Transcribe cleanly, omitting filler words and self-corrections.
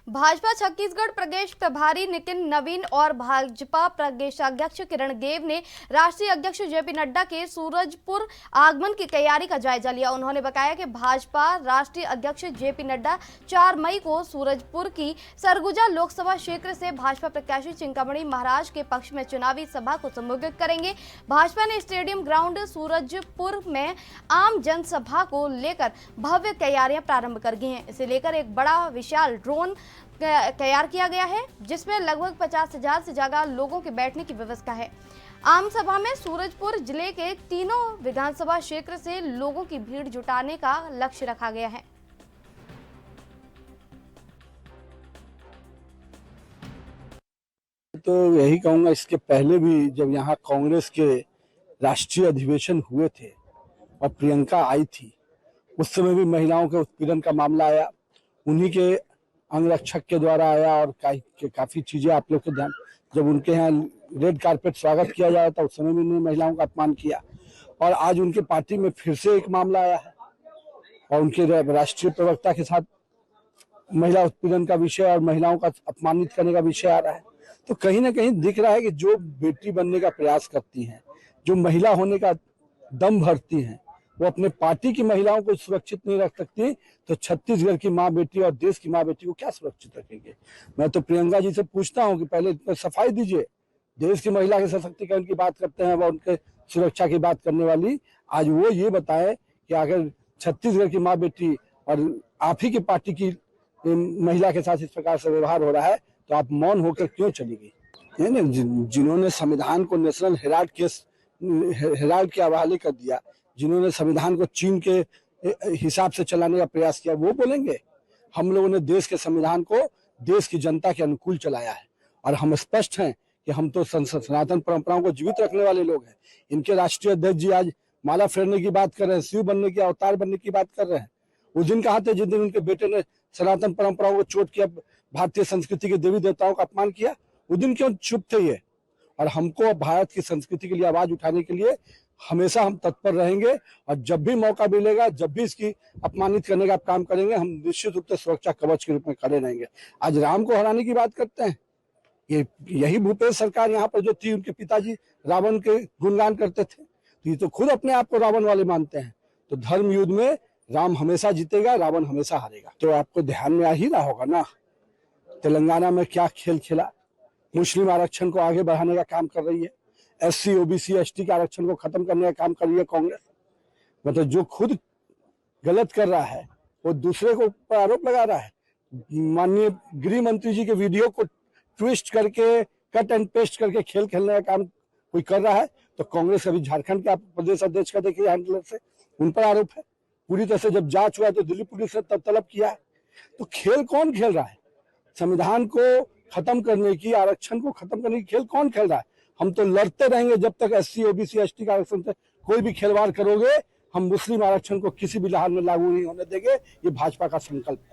भाजपा छत्तीसगढ़ प्रदेश प्रभारी नितिन नवीन और भाजपा प्रदेशाध्यक्ष किरण देव ने राष्ट्रीय अध्यक्ष जेपी नड्डा के सूरजपुर आगमन की तैयारी का जायजा लिया। उन्होंने बताया कि भाजपा राष्ट्रीय अध्यक्ष जेपी नड्डा 4 मई को सूरजपुर की सरगुजा लोकसभा क्षेत्र से भाजपा प्रत्याशी चिंतामणि महाराज के पक्ष में चुनावी सभा को संबोधित करेंगे। भाजपा ने स्टेडियम ग्राउंड सूरजपुर में आम जनसभा को लेकर भव्य तैयारियां प्रारंभ कर गई हैं। इसे लेकर एक बड़ा विशाल ड्रोन तैयार किया गया है, जिसमें लगभग 50,000 से ज्यादा लोगों के बैठने की व्यवस्था है। आम सभा में सूरजपुर जिले के तीनों विधानसभा क्षेत्र से लोगों की भीड़ जुटाने का लक्ष्य रखा गया है। तो यही कहूंगा, इसके पहले भी जब यहाँ कांग्रेस के राष्ट्रीय अधिवेशन हुए थे और प्रियंका आई थी, उस समय भी महिलाओं के उत्पीड़न का मामला आया, उन्हीं के अंगरक्षक के द्वारा आया और काफी चीजें आप लोग के ध्यान, जब उनके यहाँ रेड कारपेट स्वागत किया जा रहा था उस समय भी उन्होंने महिलाओं का अपमान किया। और आज उनके पार्टी में फिर से एक मामला आया है और उनके राष्ट्रीय प्रवक्ता के साथ महिला उत्पीड़न का विषय और महिलाओं का अपमानित करने का विषय आ रहा है। तो कहीं ना कहीं दिख रहा है कि जो बेटी बनने का प्रयास करती हैं, जो महिला होने का दम भरती हैं, वो अपने पार्टी की महिलाओं को सुरक्षित नहीं रख सकती, तो छत्तीसगढ़ की माँ बेटी और देश की माँ बेटी को क्या सुरक्षित रखेंगे। मैं तो प्रियंका जी से पूछता हूँ कि पहले सफाई दीजिए, देश की महिला के सशक्तिकरण की बात करते हैं और उनके सुरक्षा की बात करने वाली, आज वो ये बताए कि अगर छत्तीसगढ़ की माँ बेटी और आप ही की पार्टी की महिला के साथ इस प्रकार से व्यवहार हो रहा है तो आप मौन होकर क्यों चली गई। जिन्होंने संविधान को नेशनल हेराल्ड के हवाले कर दिया, जिन्होंने संविधान को चीन के हिसाब से चलाने का प्रयास किया, वो बोलेंगे। हम लोगों ने देश के संविधान को देश की जनता के अनुकूल चलाया है और हम स्पष्ट हैं कि हम तो सनातन परंपराओं को जीवित रखने वाले लोग हैं। इनके राष्ट्रीय अध्यक्ष जी आज माला फेरने की बात कर रहे हैं, शिव बनने की, अवतार बनने की बात कर रहे हैं। उस दिन कहा थे जिस दिन उनके बेटे ने सनातन परंपराओं को चोट किया, भारतीय संस्कृति के देवी देवताओं का अपमान किया, उस दिन क्यों चुप थे ये। और हमको भारत की संस्कृति के लिए आवाज उठाने के लिए हमेशा हम तत्पर रहेंगे और जब भी मौका मिलेगा, जब भी इसकी अपमानित करने का काम करेंगे, हम निश्चित रूप से सुरक्षा कवच के रूप में खड़े रहेंगे। आज राम को हराने की बात करते हैं, यही भूपेश सरकार यहाँ पर जो थी, उनके पिताजी रावण के गुणगान करते थे, तो ये तो खुद अपने आप को रावण वाले मानते हैं। तो धर्म युद्ध में राम हमेशा जीतेगा, रावण हमेशा हारेगा। तो आपको ध्यान में आ ही रहा होगा ना, तेलंगाना में क्या खेल खेला। मुस्लिम आरक्षण को आगे बढ़ाने का काम कर रही है, SC OBC ST के आरक्षण को खत्म करने का काम कर रही है कांग्रेस। मतलब जो खुद गलत कर रहा है वो दूसरे को ऊपर आरोप लगा रहा है। माननीय गृह मंत्री जी के वीडियो को ट्विस्ट करके, कट एंड पेस्ट करके खेल खेलने का काम कोई कर रहा है, तो कांग्रेस अभी झारखंड के प्रदेश अध्यक्ष का देखिए हैंडलर से उन पर आरोप है। पूरी तरह से जब जांच हुआ तो दिल्ली पुलिस ने तब तलब किया है। तो खेल कौन खेल रहा है? संविधान को खत्म करने की, आरक्षण को खत्म करने की खेल कौन खेल रहा है? हम तो लड़ते रहेंगे जब तक SC OBC ST का आरक्षण से कोई भी खिलवाड़ करोगे, हम मुस्लिम आरक्षण को किसी भी हाल में लागू नहीं होने देंगे। ये भाजपा का संकल्प है।